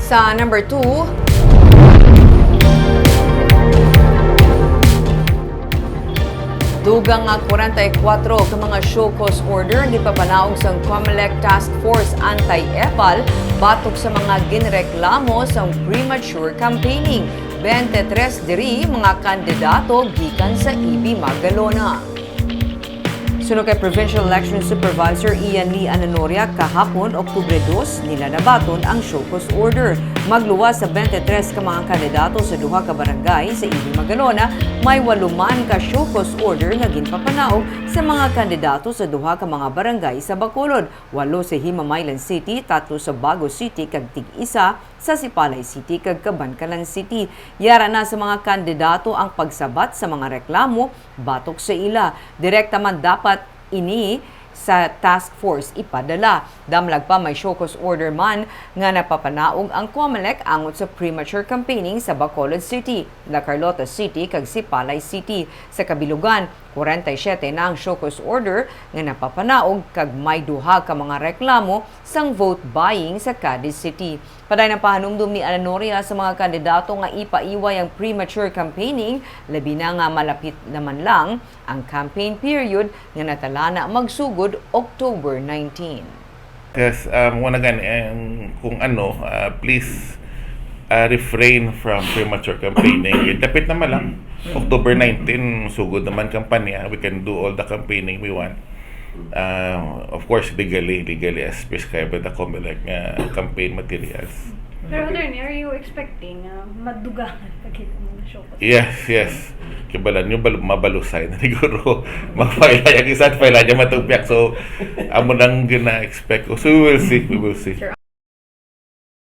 Sa number 2, dugang nga 44 ka mga show cause order ang gipapanaog sa COMELEC Task Force Anti-EPAL batok sa mga ginreklamo sa premature campaigning. 23 diri mga kandidato gikan sa EB Magalona. Sunod kay Provincial Election Supervisor Ian Lee Ananoria, kahapon, Oktubre 2, nila nabaton ang show cause order. Magluwas sa 23 ka mga kandidato sa duha ka barangay sa EB Magalona, may 8 ka show cause order nga ginpapanaog sa mga kandidato sa duha ka mga barangay sa Bacolod. 8 sa Himamaylan City, 3 sa Bago City, kag tig-isa sa Sipalay City kag Cabancalan City. Yara na sa mga kandidato ang pagsabat sa mga reklamo batok sa ila. Direkta man dapat ini sa task force ipadala. Damlag pa may show cause order man nga napapanaog ang COMELEC angot sa premature campaigning sa Bacolod City, La Carlota City kag Sipalay City. Sa kabilugan, 47 na ang show cause order nga napapanaog kag may duha ka mga reklamo sang vote buying sa Cadiz City. Paday ng pahanumdum ni Ananoria sa mga kandidato nga ipaiway ang premature campaigning, labi na nga malapit naman lang ang campaign period nga natalana magsugod October 19. Yes, kung please refrain from premature campaigning. Dapit naman lang. October 19, sugod naman kampanya. We can do all the campaigning we want. Of course, legally as prescribed by the COMELEC campaign materials. Pero Attorney, are you expecting madugangan pagkita mo na show cause? Yes. Kibalan nyo, mabalusay na siguro. Mag-file yung isa at file niya matugpiak. So, amo nang gina-expect ko. So, we will see. Sir,